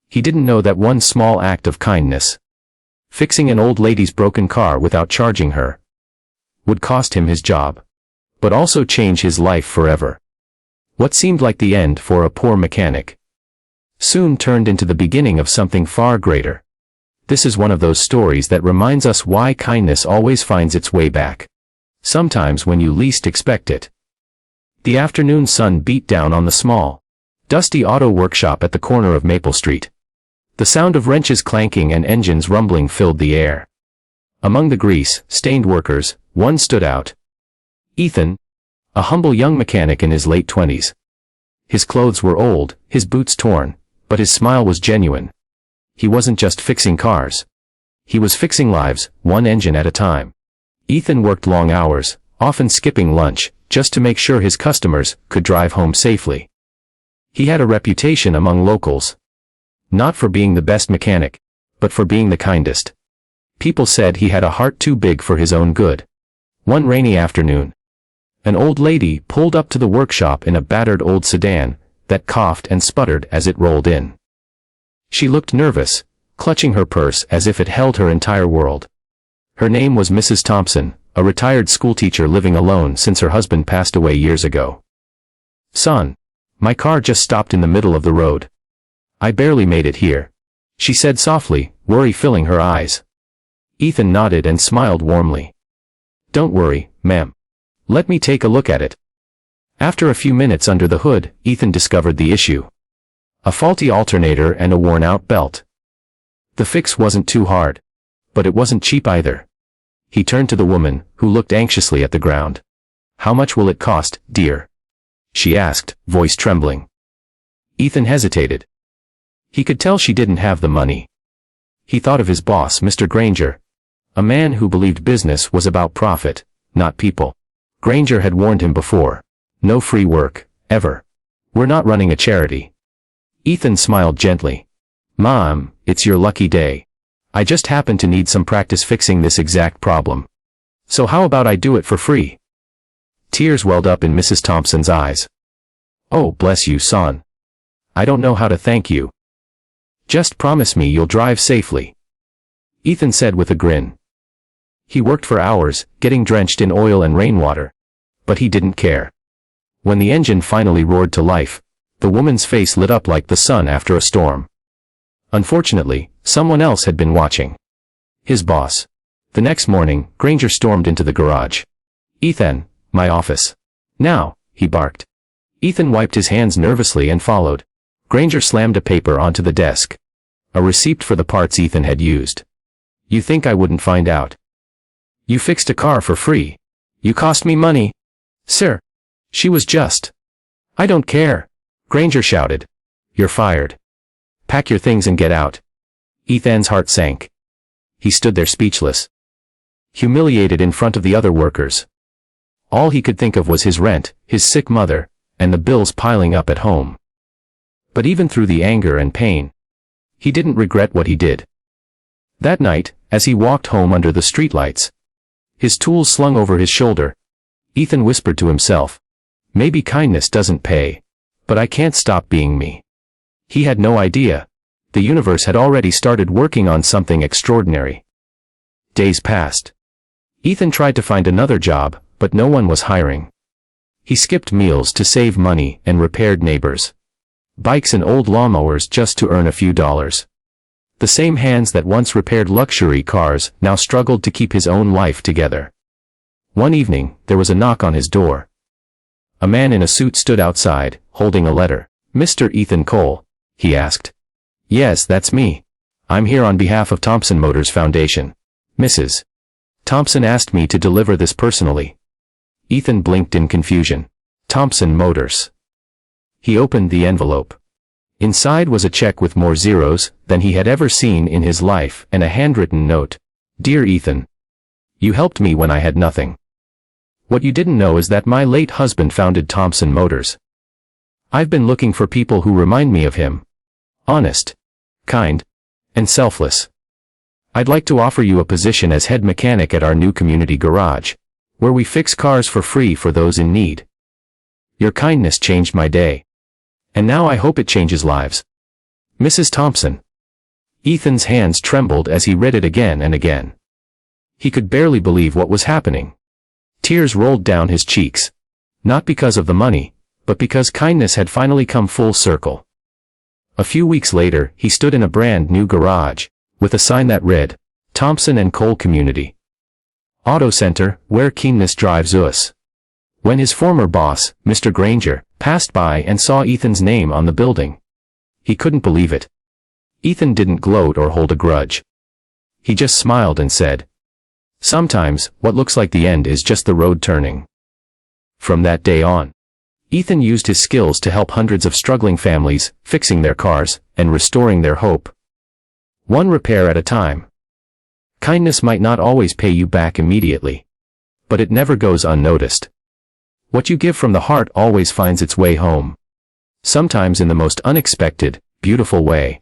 He didn't know that one small act of kindness, fixing an old lady's broken car without charging her, would cost him his job, but also change his life forever. What seemed like the end for a poor mechanic soon turned into the beginning of something far greater. This is one of those stories that reminds us why kindness always finds its way back, sometimes when you least expect it. The afternoon sun beat down on the small, dusty auto workshop at the corner of Maple Street. The sound of wrenches clanking and engines rumbling filled the air. Among the grease-stained workers, one stood out. Ethan, a humble young mechanic in his late 20s. His clothes were old, his boots torn, but his smile was genuine. He wasn't just fixing cars. He was fixing lives, one engine at a time. Ethan worked long hours, often skipping lunch, just to make sure his customers could drive home safely. He had a reputation among locals, not for being the best mechanic, but for being the kindest. People said he had a heart too big for his own good. One rainy afternoon, an old lady pulled up to the workshop in a battered old sedan that coughed and sputtered as it rolled in. She looked nervous, clutching her purse as if it held her entire world. Her name was Mrs. Thompson, a retired schoolteacher living alone since her husband passed away years ago. "Son, my car just stopped in the middle of the road. I barely made it here," she said softly, worry filling her eyes. Ethan nodded and smiled warmly. "Don't worry, ma'am. Let me take a look at it." After a few minutes under the hood, Ethan discovered the issue. A faulty alternator and a worn-out belt. The fix wasn't too hard, but it wasn't cheap either. He turned to the woman, who looked anxiously at the ground. "How much will it cost, dear?" she asked, voice trembling. Ethan hesitated. He could tell she didn't have the money. He thought of his boss, Mr. Granger, a man who believed business was about profit, not people. Granger had warned him before. No free work, ever. "We're not running a charity." Ethan smiled gently. "Mom, it's your lucky day. I just happen to need some practice fixing this exact problem. So how about I do it for free?" Tears welled up in Mrs. Thompson's eyes. "Oh, bless you, son. I don't know how to thank you. Just promise me you'll drive safely," Ethan said with a grin. He worked for hours, getting drenched in oil and rainwater, but he didn't care. When the engine finally roared to life, the woman's face lit up like the sun after a storm. Unfortunately, someone else had been watching. His boss. The next morning, Granger stormed into the garage. "Ethan, my office. Now," he barked. Ethan wiped his hands nervously and followed. Granger slammed a paper onto the desk. A receipt for the parts Ethan had used. "You think I wouldn't find out? You fixed a car for free. You cost me money." "Sir." She was just. "I don't care," Granger shouted. "You're fired. Pack your things and get out." Ethan's heart sank. He stood there speechless, humiliated in front of the other workers. All he could think of was his rent, his sick mother, and the bills piling up at home. But even through the anger and pain, he didn't regret what he did. That night, as he walked home under the streetlights, his tools slung over his shoulder, Ethan whispered to himself, "Maybe kindness doesn't pay, but I can't stop being me." He had no idea. The universe had already started working on something extraordinary. Days passed. Ethan tried to find another job, but no one was hiring. He skipped meals to save money and repaired neighbors' bikes and old lawnmowers just to earn a few dollars. The same hands that once repaired luxury cars now struggled to keep his own life together. One evening, there was a knock on his door. A man in a suit stood outside, holding a letter. "Mr. Ethan Cole?" he asked. "Yes, that's me. I'm here on behalf of Thompson Motors Foundation. Mrs. Thompson asked me to deliver this personally." Ethan blinked in confusion. Thompson Motors. He opened the envelope. Inside was a check with more zeros than he had ever seen in his life and a handwritten note. "Dear Ethan, you helped me when I had nothing. What you didn't know is that my late husband founded Thompson Motors. I've been looking for people who remind me of him. Honest, kind, and selfless. I'd like to offer you a position as head mechanic at our new community garage, where we fix cars for free for those in need. Your kindness changed my day. And now I hope it changes lives." Mrs. Thompson. Ethan's hands trembled as he read it again and again. He could barely believe what was happening. Tears rolled down his cheeks. Not because of the money, but because kindness had finally come full circle. A few weeks later, he stood in a brand new garage, with a sign that read, Thompson and Cole Community Auto Center, where keenness drives us. When his former boss, Mr. Granger, passed by and saw Ethan's name on the building, he couldn't believe it. Ethan didn't gloat or hold a grudge. He just smiled and said, sometimes, what looks like the end is just the road turning. From that day on, Ethan used his skills to help hundreds of struggling families, fixing their cars, and restoring their hope. One repair at a time. Kindness might not always pay you back immediately, but it never goes unnoticed. What you give from the heart always finds its way home. Sometimes in the most unexpected, beautiful way.